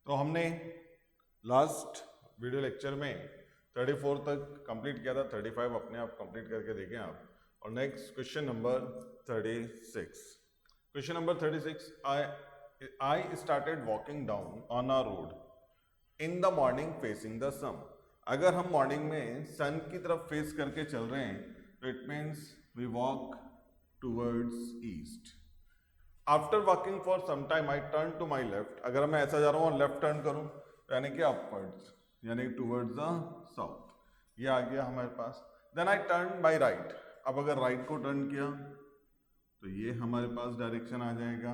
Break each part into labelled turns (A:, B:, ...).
A: तो हमने last video lecture में 34 तक कंप्लीट किया था, 35 अपने आप कंप्लीट करके देखें आप। और next question number 36। Question number 36, I started walking down on a road in the morning facing the sun. अगर हम मॉर्निंग में सन की तरफ फेस करके चल रहे हैं तो it means we walk towards east. After walking for some time I turn to my left. अगर मैं ऐसा जा रहा हूँ और लेफ्ट टर्न करूँ यानी कि अपवर्ड्स, यानी टूवर्ड्स द साउथ, ये आ गया हमारे पास। Then I turn by right. अब अगर राइट को टर्न किया तो ये हमारे पास डायरेक्शन आ जाएगा।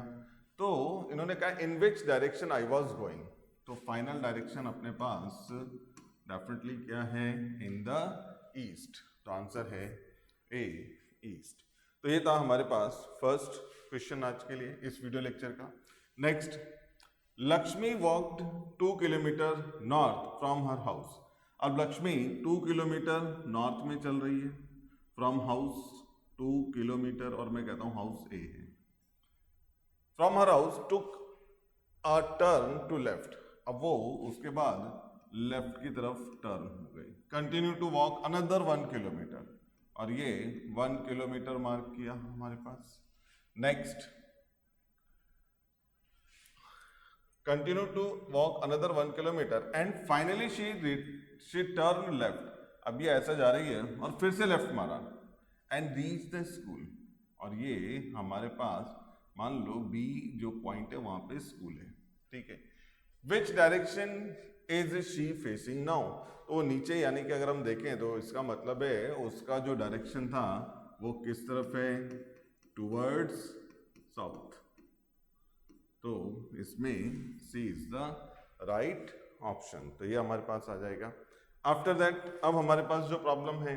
A: तो इन्होंने कहा in which direction I was going, तो फाइनल डायरेक्शन अपने पास डेफिनेटली क्या है, इन द ईस्ट। तो आंसर है ए, ईस्ट। तो ये था हमारे पास फर्स्ट क्वेश्चन आज के लिए इस वीडियो लेक्चर का। Next, Lakshmi walked 2 kilometre north from her house. अब लक्ष्मी 2 किलोमीटर नॉर्थ में चल रही है फ्रॉम हाउस 2 किलोमीटर, और मैं कहता हूं हाउस ए है। From her house took a turn to left. अब वो उसके बाद लेफ्ट की तरफ टर्न हो गई। Continue to walk another 1 kilometre, और ये 1 किलोमीटर मार्क किया हमारे पास। Next, continue to walk another 1 kilometre and finally she turn left. अब ये ऐसा जा रही है और फिर से लेफ्ट मारा एंड रीच द स्कूल। और ये हमारे पास मान लो बी जो पॉइंट है वहां पे स्कूल है, ठीक है। विच direction is she facing now. तो नीचे यानी कि अगर हम देखें तो इसका मतलब है उसका जो डायरेक्शन था वो किस तरफ है, टूवर्ड्स साउथ। तो इसमें सी इज द राइट ऑप्शन। तो ये हमारे पास आ जाएगा। आफ्टर दैट अब हमारे पास जो प्रॉब्लम है,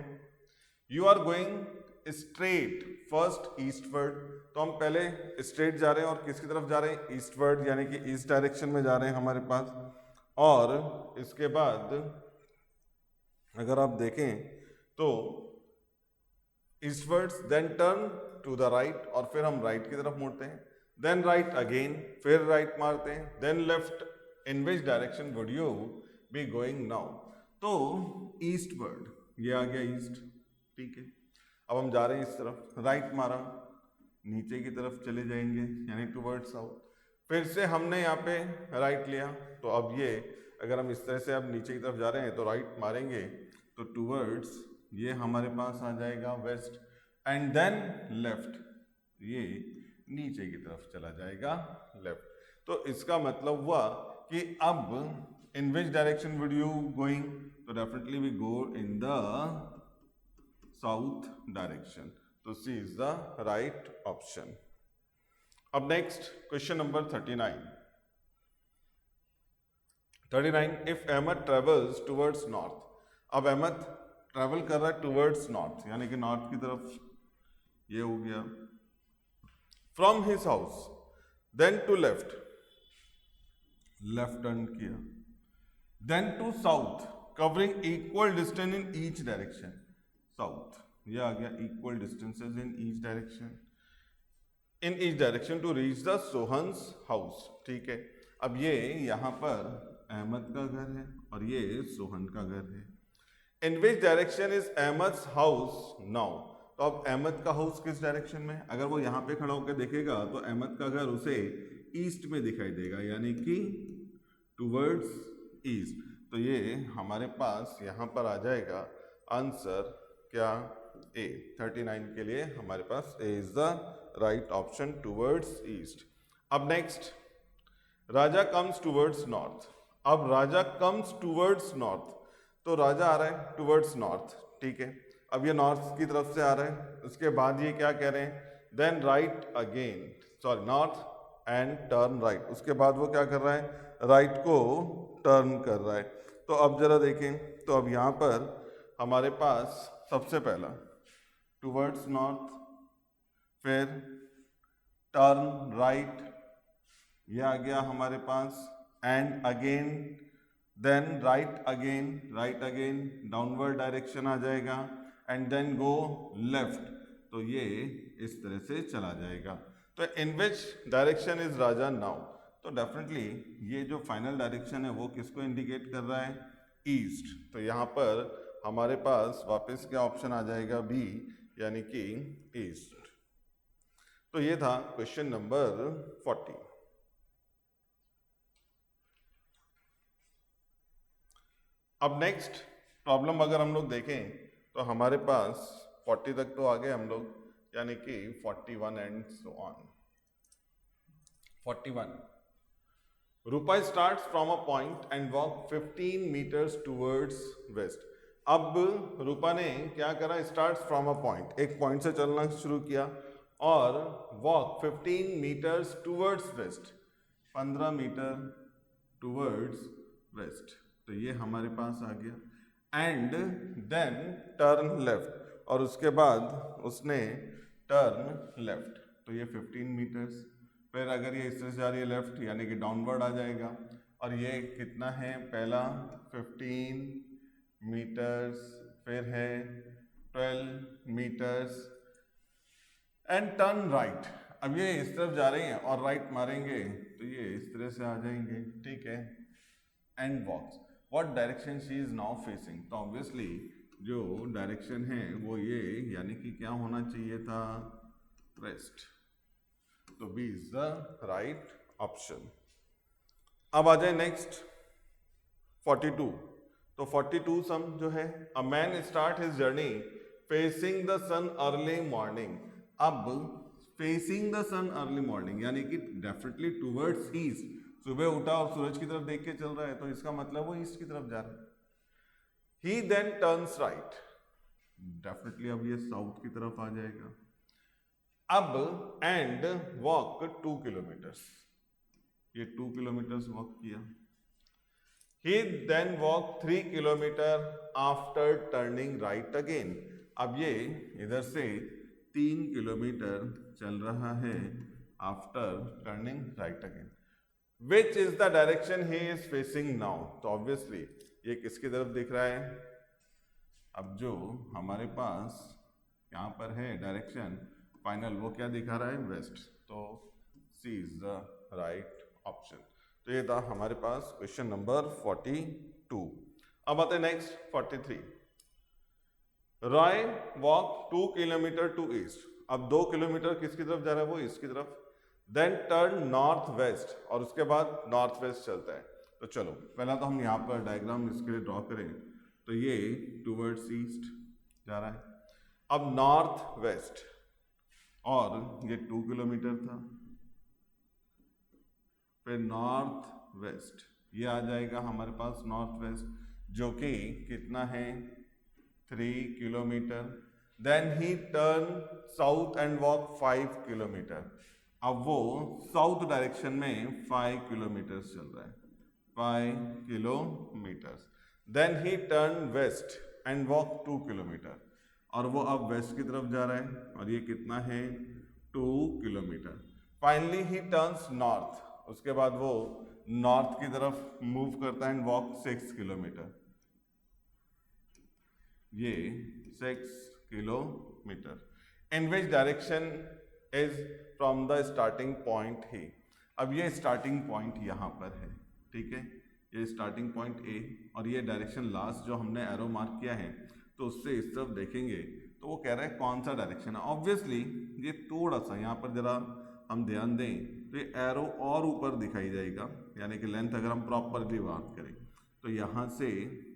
A: you are going straight first eastward. तो हम पहले स्ट्रेट जा रहे हैं और किसकी तरफ जा रहे हैं, ईस्टवर्ड, यानी कि ईस्ट डायरेक्शन में जा रहे हैं हमारे पास। और इसके बाद अगर आप देखें तो eastwards, then turn to the right, और फिर हम राइट की तरफ मुड़ते हैं, देन राइट अगेन, फिर राइट मारते हैं, then left. In which direction would you be going now. तो ईस्टवर्ड, ये आ गया ईस्ट, ठीक है। अब हम जा रहे हैं इस तरफ, राइट मारा, नीचे की तरफ चले जाएंगे यानी टूवर्ड साउथ। फिर से हमने यहाँ पे राइट लिया, तो अब ये अगर हम इस तरह से अब नीचे की तरफ जा रहे हैं तो राइट मारेंगे तो टूवर्ड्स ये हमारे पास आ जाएगा वेस्ट, एंड देन लेफ्ट, ये नीचे की तरफ चला जाएगा लेफ्ट। तो इसका मतलब हुआ कि अब in which direction would you going, तो definitely we go in the south direction. तो C is the right option. अब next question number 39। If Ahmad travels towards north. अब अहमद ट्रेवल कर रहा है टूवर्ड्स नॉर्थ, यानी कि नॉर्थ की तरफ, ये हो गया। From his house, then to left, left turn किया, then to south, covering equal distance in each direction. South, ये आ गया equal distances in each direction, in each direction to reach the Sohan's house, ठीक है। अब ये यहाँ पर अहमद का घर है और ये सोहन का घर है। In which direction is Ahmad house now. तो अब अहमद का हाउस किस डायरेक्शन में, अगर वो यहाँ पे खड़ा होकर देखेगा तो अहमद का घर उसे ईस्ट में दिखाई देगा, यानी कि टूवर्ड्स ईस्ट। तो ये हमारे पास यहाँ पर आ जाएगा आंसर क्या, ए। 39 के लिए हमारे पास A is the right option, towards east. अब next, Raja comes towards north. अब राजा कम्स टूवर्ड्स नॉर्थ, तो राजा आ रहा है टूवर्ड्स नॉर्थ, ठीक है। अब ये नॉर्थ की तरफ से आ रहा है, उसके बाद ये क्या कह रहे हैं, then right again, sorry north and turn right. उसके बाद वो क्या कर रहा है, राइट को टर्न कर रहा है। तो अब जरा देखें, तो अब यहाँ पर हमारे पास सबसे पहला टूवर्ड्स नॉर्थ, फिर टर्न राइट, ये आ गया हमारे पास, and again, then right again downward direction आ जाएगा, एंड देन गो लेफ्ट। तो ये इस तरह से चला जाएगा। तो in which direction is Raja now. तो डेफिनेटली ये जो फाइनल डायरेक्शन है वो किसको इंडिकेट कर रहा है, ईस्ट। तो यहाँ पर हमारे पास वापस क्या ऑप्शन आ जाएगा, बी, यानी कि ईस्ट। तो ये था क्वेश्चन नंबर 40। अब नेक्स्ट प्रॉब्लम अगर हम लोग देखें तो हमारे पास 40 तक तो आ गए हम लोग, यानी कि 41 and so on. 41, Rupa starts from a point and walk 15 meters towards west. अब रूपा ने क्या करा, स्टार्ट्स फ्रॉम अ पॉइंट, एक पॉइंट से चलना शुरू किया और walk 15 meters towards west, 15 meter towards west. तो ये हमारे पास आ गया। एंड देन टर्न लेफ्ट, और उसके बाद उसने टर्न लेफ्ट, तो ये 15 मीटर्स। फिर अगर ये इस तरह से जा रही है लेफ्ट, यानी कि डाउनवर्ड आ जाएगा। और ये कितना है, पहला 15 मीटर्स, फिर है 12 मीटर्स एंड टर्न राइट। अब ये इस तरफ जा रहे हैं और राइट मारेंगे तो ये इस तरह से आ जाएंगे, ठीक है। And walks, what direction she is now facing, तो ऑब्वियसली जो डायरेक्शन है वो ये, यानी कि क्या होना चाहिए था, वेस्ट। तो B is the right option. अब आ जाए नेक्स्ट 42। तो 42 सम जो है, a man start his journey facing the sun early morning. अब facing the sun early morning यानी कि डेफिनेटली टूवर्ड्स ईस्ट, सुबह उठा और सूरज की तरफ देख के चल रहा है, तो इसका मतलब वो ईस्ट की तरफ जा रहा है। ही देन टर्न्स राइट, डेफिनेटली अब ये साउथ की तरफ आ जाएगा। अब एंड वॉक 2 किलोमीटर्स, ये 2 किलोमीटर्स वॉक किया। He then walk 3 kilometre after turning right again. अब ये इधर से 3 किलोमीटर चल रहा है after turning right again. Which is the direction he is facing now, तो ऑब्वियसली ये किसकी तरफ दिख रहा है, अब जो हमारे पास यहाँ पर है डायरेक्शन फाइनल, वो क्या दिखा रहा है, वेस्ट। तो C is the right option. तो ये था हमारे पास क्वेश्चन नंबर 42। अब आते next 43। Roy walk 2 kilometre to east. अब 2 किलोमीटर किसकी तरफ जा रहा है, वो ईस्ट की तरफ। देन टर्न नॉर्थ वेस्ट, और उसके बाद नॉर्थ वेस्ट चलता है। तो चलो पहला तो हम यहाँ पर डायग्राम इसके लिए ड्रॉ करें, तो ये टूवर्ड्स ईस्ट जा रहा है। अब नॉर्थ वेस्ट, और ये 2 किलोमीटर था, फिर नॉर्थ वेस्ट, ये आ जाएगा हमारे पास नॉर्थ वेस्ट, जो कि कितना है, 3 kilometre. Then he turn south and walk 5 kilometre. अब वो साउथ डायरेक्शन में 5 किलोमीटर चल रहा है, 5 kilometre. Then he turn west and walk 2 kilometre, और वो अब वेस्ट की तरफ जा रहा है, और ये कितना है, 2 kilometre. Finally he turns north, उसके बाद वो नॉर्थ की तरफ मूव करता है एंड वॉक 6 किलोमीटर, ये 6 kilometre. In which direction is from the starting point he. अब ये स्टार्टिंग पॉइंट यहाँ पर है, ठीक है, ये स्टार्टिंग पॉइंट ए, और ये डायरेक्शन लास्ट जो हमने एरो मार्क किया है, तो उससे इस तरफ देखेंगे तो वो कह रहा है कौन सा डायरेक्शन है। ऑब्वियसली ये थोड़ा सा यहाँ पर जरा हम ध्यान दें तो ये एरो और ऊपर दिखाई जाएगा, यानी कि लेंथ अगर हम प्रॉपरली बात करें तो यहाँ से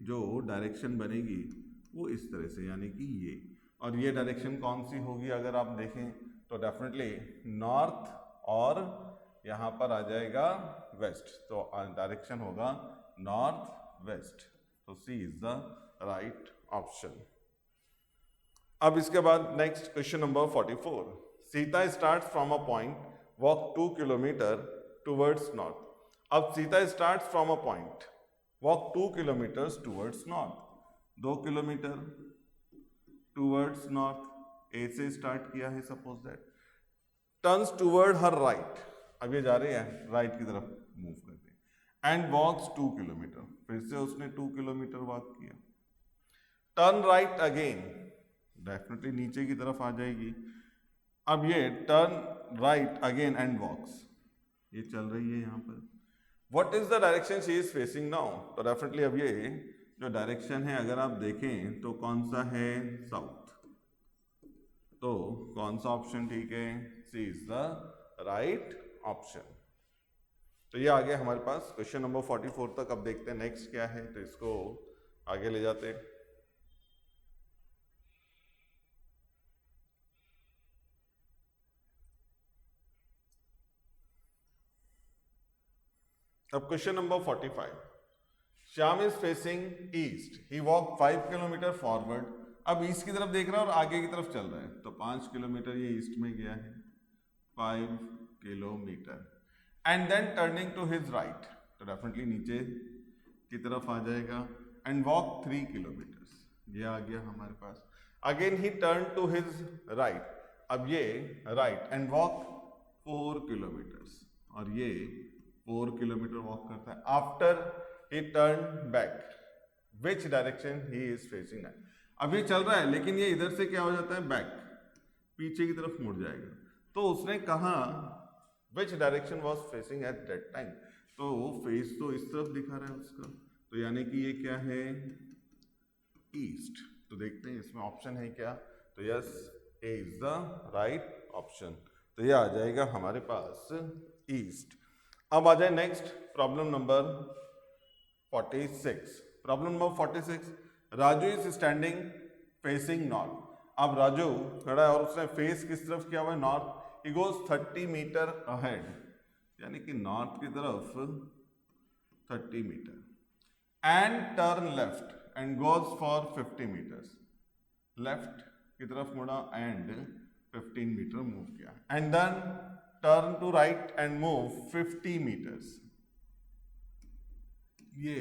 A: जो डायरेक्शन बनेगी वो इस तरह से, यानी कि ये। और ये डायरेक्शन कौन सी होगी अगर आप देखें तो डेफिनेटली नॉर्थ, और यहाँ पर आ जाएगा वेस्ट, तो डायरेक्शन होगा नॉर्थ वेस्ट। तो C is the right option. अब इसके बाद next question number 44। Sita start from a point, walk 2 kilometre towards north. अब Sita start from a point, walk 2 kilometres towards north, 2 kilometre towards north, A से start किया है suppose that, turns toward her right, अब ये जा रहे हैं राइट की तरफ मूव करते हैं, एंड वॉक्स 2 किलोमीटर, फिर से उसने 2 किलोमीटर वॉक किया। टर्न राइट अगेन, डेफिनेटली नीचे की तरफ आ जाएगी। अब ये turn right again and walks, ये चल रही है यहाँ पर। What is the direction she is facing now? तो डेफिनेटली अब ये जो डायरेक्शन है अगर आप देखें तो कौन सा है? साउथ। तो कौन सा ऑप्शन ठीक है? सी इज द राइट ऑप्शन। तो ये आ गया हमारे पास क्वेश्चन नंबर 44 तक। अब देखते हैं नेक्स्ट क्या है, तो इसको आगे ले जाते हैं। अब question number 45, Shyam is facing east, he walk 5 kilometre forward. अब ईस्ट की तरफ देख रहा है और आगे की तरफ चल रहा है, तो 5 किलोमीटर ये ईस्ट में गया है, 5 kilometre, and then turning to his right, तो डेफिनेटली नीचे की तरफ आ जाएगा, एंड वॉक 3 किलोमीटर, ये आ गया हमारे पास। Again he turn to his right, अब ये राइट, एंड वॉक 4 किलोमीटर, और ये 4 किलोमीटर वॉक करता है। After he turn back, which direction he is facing. अब ये चल रहा है लेकिन ये इधर से क्या हो जाता है? बैक, पीछे की तरफ मुड़ जाएगा। तो उसने कहा which direction was facing at that time, तो फेस तो इस तरफ दिखा रहा है उसका, तो यानी कि ये क्या है? ईस्ट। तो देखते हैं इसमें ऑप्शन है क्या, तो yes, A is the right option. तो ये आ जाएगा हमारे पास ईस्ट। अब आ जाए next problem number 46। Problem number 46, Raju is standing facing north. अब राजू खड़ा है और उसने फेस किस तरफ किया हुआ है? North. He goes 30 metre ahead, यानी कि नॉर्थ की तरफ 30 metre, and turn left and goes for 50 metres, left की तरफ मुड़ा एंड 15 मीटर मूव किया, and then turn to right and move 50 metres, ये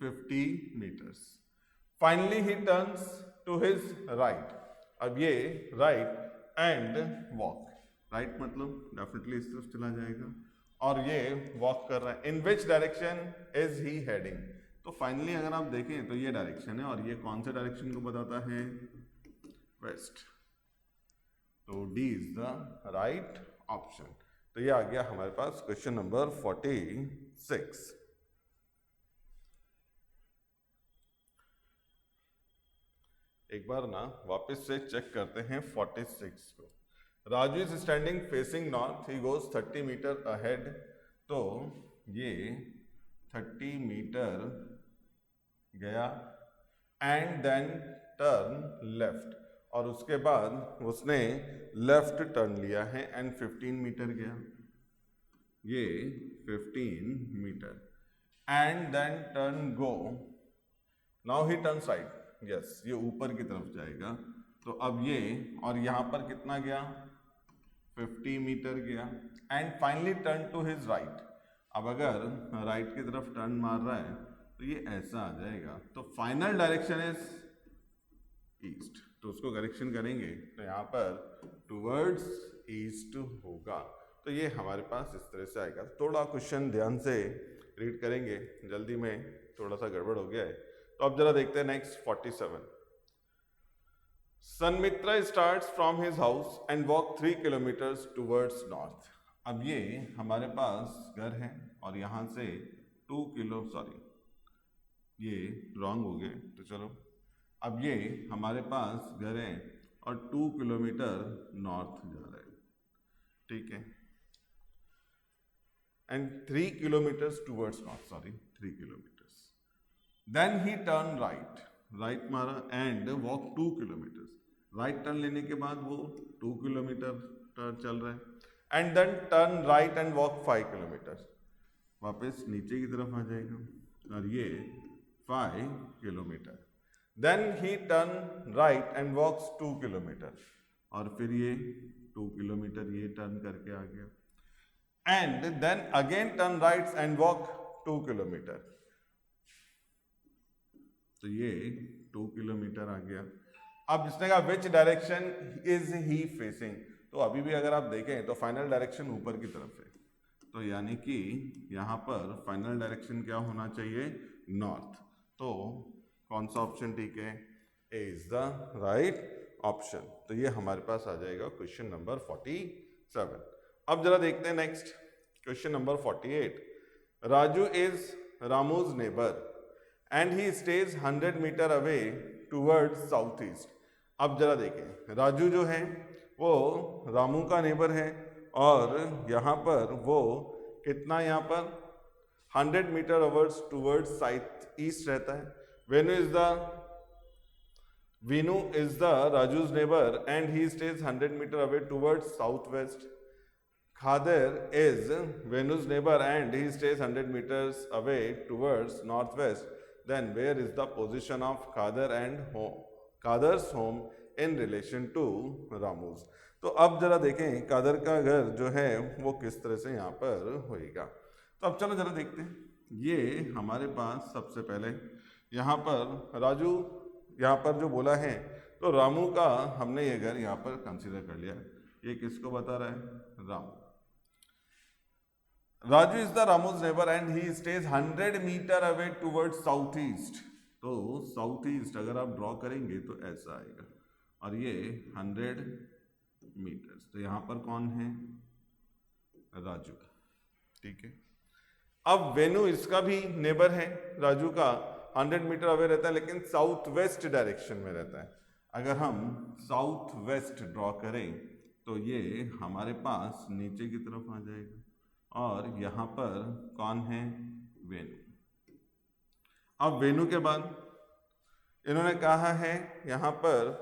A: 50 metres. Finally he turns to his right, अब ये राइट एंड वॉक, राइट मतलब definitely इस तरफ चला जाएगा, और ये वॉक कर रहा है। In which direction is he heading, तो फाइनली अगर आप देखें तो ये डायरेक्शन है, और ये कौन से डायरेक्शन को बताता है? वेस्ट। तो D is the right option. तो ये आ गया हमारे पास क्वेश्चन नंबर 46। एक बार ना वापस से चेक करते हैं 46 को। Raju is standing facing north, he goes 30 metre ahead, तो ये 30 मीटर गया, एंड देन टर्न लेफ्ट, और उसके बाद उसने लेफ्ट टर्न लिया है, एंड 15 मीटर गया, ये 15 metre, and then turn go, now he turn right, yes, ये ऊपर की तरफ जाएगा, तो अब ये, और यहाँ पर कितना गया? 50 मीटर गया, and finally turn to his right. अब अगर राइट की तरफ टर्न मार रहा है तो ये ऐसा आ जाएगा, तो फाइनल डायरेक्शन इज ईस्ट, तो उसको करेक्शन करेंगे तो यहाँ पर टुवर्ड्स ईस्ट होगा। तो ये हमारे पास इस तरह से आएगा। थोड़ा क्वेश्चन ध्यान से रीड करेंगे, जल्दी में थोड़ा सा गड़बड़ हो गया है। तो अब जरा देखते हैं next 47। Sanmitra starts from his house and walk 3 kilometers towards north. अब ये हमारे पास घर है और यहाँ से 2 किलो, सॉरी ये रॉन्ग हो गए, तो चलो, अब ये हमारे पास घर है और 2 किलोमीटर नॉर्थ जा रहा है, ठीक है, and 3 kilometres towards north, sorry 3 kilometres. Then he turn right, right मारा, and walk 2 kilometres, right turn लेने के बाद वो 2 किलोमीटर चल रहा है, and then turn right and walk 5 kilometre, वापस नीचे की तरफ आ जाएगा, और ये 5 kilometre. Then he turn right and walks 2 kilometre, और फिर ये 2 किलोमीटर ये टर्न करके आ गया, and then again turn right and walk 2 kilometre, तो ये 2 किलोमीटर आ गया। अब इसने कहा which direction is he facing, तो अभी भी अगर आप देखें तो फाइनल डायरेक्शन ऊपर की तरफ है, तो यानी कि यहाँ पर फाइनल डायरेक्शन क्या होना चाहिए? नॉर्थ। तो कौन सा ऑप्शन ठीक है? ए इज द राइट ऑप्शन। तो ये हमारे पास आ जाएगा क्वेश्चन नंबर 47। अब जरा देखते हैं next question number 48, Raju is Ramu's neighbour and he stays 100 metre away towards south east. अब जरा देखें, राजू जो है वो रामू का नेबर है और यहाँ पर वो कितना, यहाँ पर 100 metre hours towards south east रहता है। Venu is the Raju's neighbor and he stays 100 meter away towards southwest. Khader is Venu's neighbor and he stays 100 meters away towards northwest. Then where is the position of Khader's home in relation to Ramu's? तो अब जरा देखें कादर का घर जो है वो किस तरह से यहाँ पर होएगा। तो अब चलो जरा देखते हैं। ये हमारे पास सबसे पहले यहाँ पर राजू यहाँ पर जो बोला है तो रामू का हमने ये घर यहाँ पर कंसीडर कर लिया। ये किसको बता रहा है? Ramu. Raju is the Ramu's neighbour and he stays 100 metre away towards south east. तो साउथ ईस्ट अगर आप ड्रॉ करेंगे तो ऐसा आएगा और ये 100 मीटर्स। तो यहाँ पर कौन है? राजू। ठीक है। अब वेनु इसका भी नेबर है, राजू का 100 मीटर अवे रहता है लेकिन साउथ वेस्ट डायरेक्शन में रहता है। अगर हम साउथ वेस्ट ड्रॉ करें तो ये हमारे पास नीचे की तरफ आ जाएगा और यहाँ पर कौन है? वेनु। अब वेनु के बाद इन्होंने कहा है यहाँ पर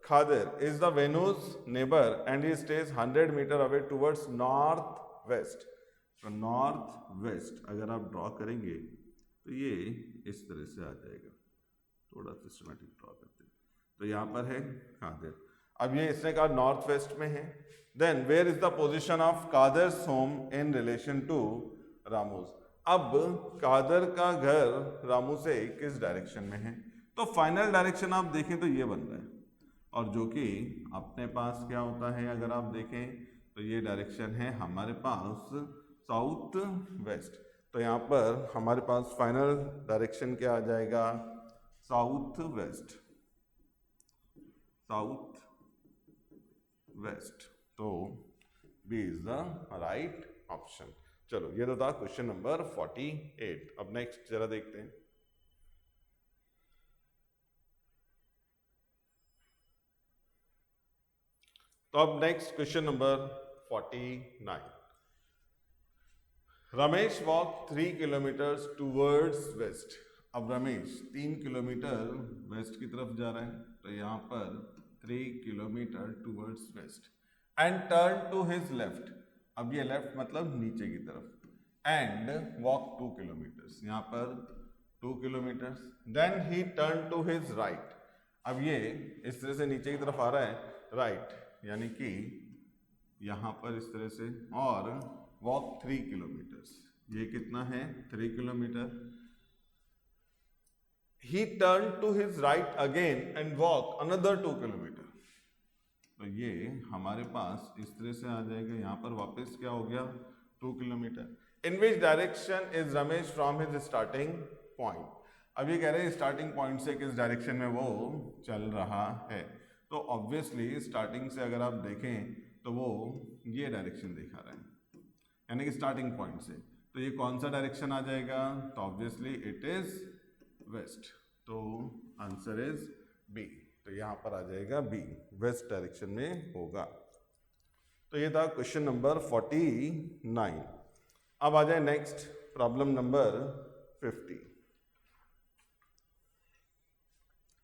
A: Khadar is the Venu's neighbour and he stays 100 metre away towards north west. तो नॉर्थ वेस्ट अगर आप ड्रॉ करेंगे तो ये इस तरह से आ जाएगा। थोड़ा सिस्टमैटिक ड्रॉ करते हैं। तो यहाँ पर है कादर। अब ये इसने कहा नॉर्थ वेस्ट में है। Then where is the position of Kadar's home in relation to Ramu's. अब कादर का घर रामू से किस डायरेक्शन में है? तो फाइनल डायरेक्शन आप देखें तो ये बन रहा है और जो कि अपने पास क्या होता है अगर आप देखें तो ये डायरेक्शन है हमारे पास साउथ वेस्ट। तो यहाँ पर हमारे पास फाइनल डायरेक्शन क्या आ जाएगा? South west. South west. तो B is the right option. चलो ये तो था क्वेश्चन नंबर 48। अब नेक्स्ट जरा देखते हैं। तो अब next question number 49। Ramesh walk 3 kilometre towards west. अब रमेश 3 किलोमीटर वेस्ट की तरफ जा रहा है। तो यहाँ पर 3 kilometre towards west and turn to his left. अब ये लेफ्ट मतलब नीचे की तरफ। And walk 2 kilometres. यहाँ पर 2 kilometres. Then he turn to his right. अब ये इस तरह से नीचे की तरफ आ रहा है राइट, यानी कि यहाँ पर इस तरह से, और वॉक 3 किलोमीटर्स। ये कितना है? 3 kilometre. He turn to his right again and walk another 2 kilometre. तो ये हमारे पास इस तरह से आ जाएगा। यहाँ पर वापस क्या हो गया? 2 kilometre. In which direction is Ramesh from his starting point. अब ये कह रहे हैं स्टार्टिंग पॉइंट से किस डायरेक्शन में वो चल रहा है। तो ऑब्वियसली स्टार्टिंग से अगर आप देखें तो वो ये डायरेक्शन दिखा रहा है, यानी कि स्टार्टिंग पॉइंट से। तो ये कौन सा डायरेक्शन आ जाएगा? तो ऑब्वियसली इट इज वेस्ट। तो आंसर इज बी। तो यहाँ पर आ जाएगा बी, वेस्ट डायरेक्शन में होगा। तो ये था क्वेश्चन नंबर 49। अब आ जाए नेक्स्ट प्रॉब्लम नंबर 50।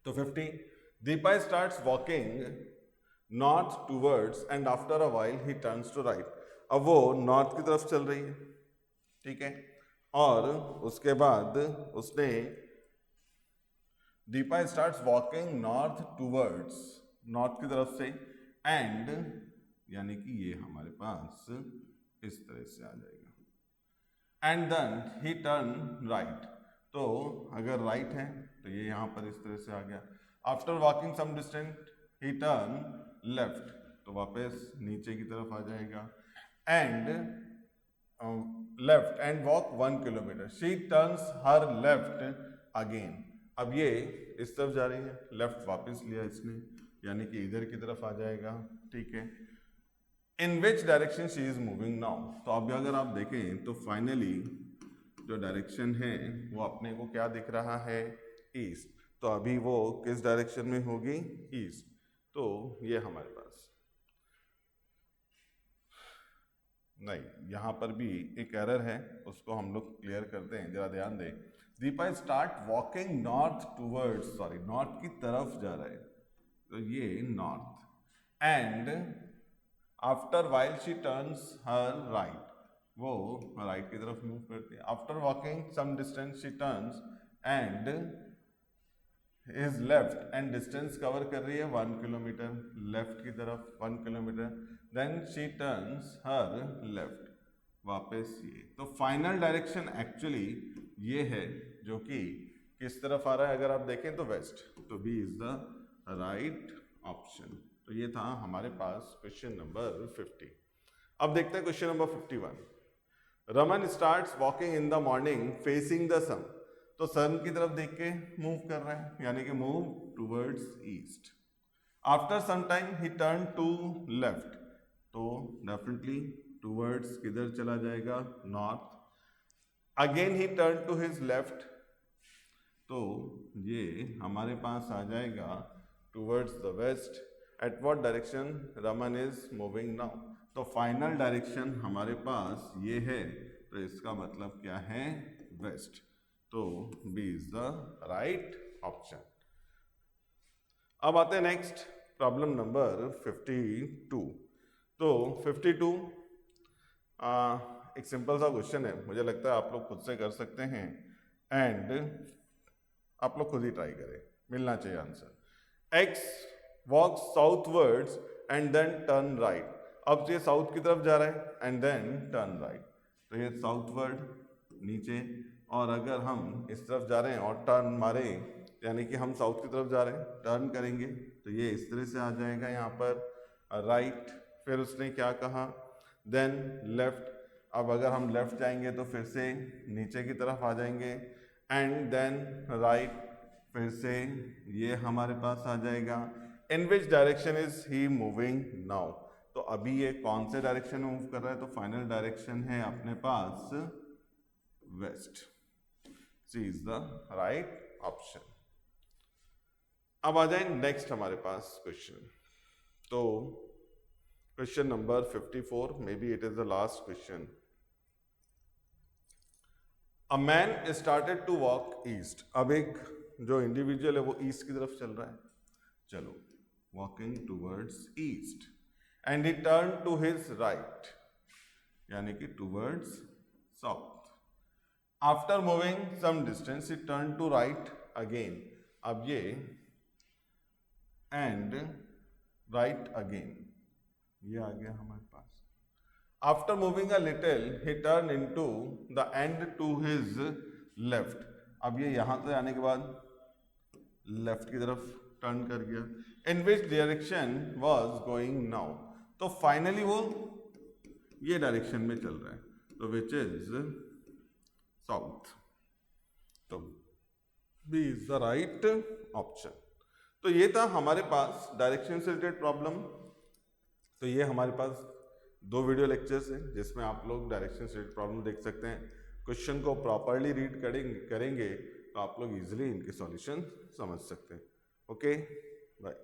A: तो 50, Deepa starts walking north towards and after a while he turns to right. अब वो नॉर्थ की तरफ चल रही है, ठीक है, और उसके बाद उसने Deepa starts walking north towards, north की तरफ से, एंड यानी कि ये हमारे पास इस तरह से आ जाएगा। And then he turn right. तो अगर राइट है तो ये यहाँ पर इस तरह से आ गया। After walking some distance he turn left. तो वापस नीचे की तरफ आ जाएगा। And left and walk 1 kilometre. She turns her left again. अब ये इस तरफ जा रही है, लेफ्ट वापस लिया इसने, यानी कि इधर की तरफ आ जाएगा, ठीक है। In which direction she is moving now. तो अब अगर आप देखें तो फाइनली जो डायरेक्शन है वो अपने को क्या दिख रहा है, ईस्ट। तो अभी वो किस डायरेक्शन में होगी, ईस्ट। तो ये हमारे पास नहीं, यहाँ पर भी एक एरर है, उसको हम लोग क्लियर करते हैं, जरा ध्यान दें। Deepa start walking north towards, sorry north की तरफ जा रहा है, तो ये north, and after while she turns her right, वो राइट की तरफ मूव करती है। After walking some distance she turns and is left, and distance cover कर रही है 1 किलोमीटर लेफ्ट की तरफ, 1 kilometre. Then she turns her left, वापस ये। तो फाइनल डायरेक्शन एक्चुअली ये है, जो कि किस तरफ आ रहा है, अगर आप देखें तो वेस्ट। तो B is the right option. तो ये था हमारे पास क्वेश्चन नंबर 50। अब देखते हैं question number 51। Raman starts walking in the morning facing the sun. तो सन की तरफ देख के मूव कर रहे हैं, यानी कि move towards east. After some time he turn to left, तो डेफिनेटली टूवर्ड्स किधर चला जाएगा, north. Again he turn to his left, तो ये हमारे पास आ जाएगा towards the west. At what direction Raman is moving now. तो फाइनल डायरेक्शन हमारे पास ये है, तो इसका मतलब क्या है, वेस्ट। तो B is the right option. अब आते हैं नेक्स्ट प्रॉब्लम नंबर 52। तो 52 एक सिंपल सा क्वेश्चन है, मुझे लगता है आप लोग खुद से कर सकते हैं, एंड आप लोग खुद ही ट्राई करें, मिलना चाहिए answer. X walk southwards and then turn right. अब ये साउथ की तरफ जा रहा है एंड देन टर्न राइट, तो ये साउथवर्ड नीचे, और अगर हम इस तरफ जा रहे हैं और टर्न मारे, यानी कि हम साउथ की तरफ जा रहे हैं, टर्न करेंगे, तो ये इस तरह से आ जाएगा यहाँ पर राइट। फिर उसने क्या कहा, देन लेफ्ट। अब अगर हम लेफ्ट जाएंगे तो फिर से नीचे की तरफ आ जाएंगे, एंड देन राइट, फिर से ये हमारे पास आ जाएगा। In which direction is he moving now. तो अभी ये कौन से डायरेक्शन में मूव कर रहा है, तो फाइनल डायरेक्शन है अपने पास west. C is the right option. अब आ जाए नेक्स्ट हमारे पास क्वेश्चन। तो question number 54, maybe it is the last question. A man started to walk east. अब एक जो इंडिविजुअल है वो ईस्ट की तरफ चल रहा है, चलो walking towards east, and he turn to his right, यानी कि towards south. After moving some distance he turn to right again. अब ये एंड राइट अगेन, ये आ गया हमारे पास। After moving a little he turn into the and to his left. अब ये यहां से आने के बाद लेफ्ट की तरफ टर्न कर गया। In which direction was going now. तो फाइनली वो ये डायरेक्शन में चल रहा है, तो विच इज साउथ। तो B is the right option. तो ये था हमारे पास डायरेक्शन से रिलेटेड प्रॉब्लम। तो ये हमारे पास 2 वीडियो लेक्चर्स हैं जिसमें आप लोग डायरेक्शन से रिलेटेड प्रॉब्लम देख सकते हैं। क्वेश्चन को प्रॉपरली रीड करेंगे तो आप लोग इजीली इनके सॉल्यूशन समझ सकते हैं। Okay, bye.